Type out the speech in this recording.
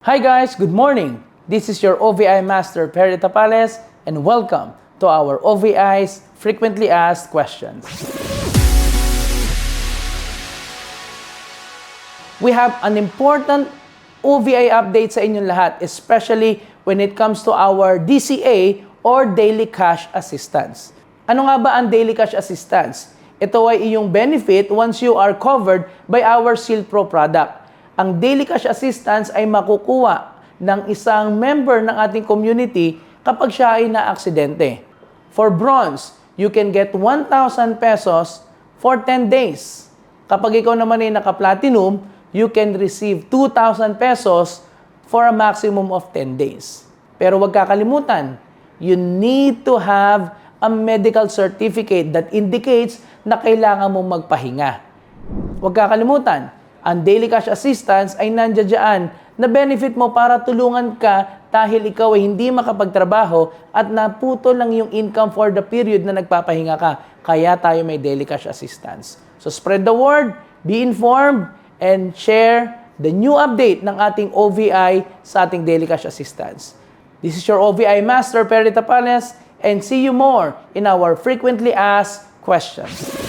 Hi guys, good morning. This is your OVI Master Perry Tapales and welcome to our OVI's Frequently Asked Questions. We have an important OVI update sa inyong lahat, especially when it comes to our DCA or Daily Cash Assistance. Ano nga ba ang Daily Cash Assistance? Ito ay iyong benefit once you are covered by our Shield Pro product. Ang Daily Cash Assistance ay makukuha ng isang member ng ating community kapag siya ay na-aksidente. For bronze, you can get 1,000 pesos for 10 days. Kapag ikaw naman ay naka-platinum, you can receive 2,000 pesos for a maximum of 10 days. Pero huwag kakalimutan, you need to have a medical certificate that indicates na kailangan mong magpahinga. Huwag kakalimutan, ang Daily Cash Assistance ay nandiyan na benefit mo para tulungan ka dahil ikaw ay hindi makapagtrabaho at naputol lang yung income for the period na nagpapahinga ka. Kaya tayo may Daily Cash Assistance. So spread the word, be informed, and share the new update ng ating OVI sa ating Daily Cash Assistance. This is your OVI Master Perry Tapales and see you more in our Frequently Asked Questions.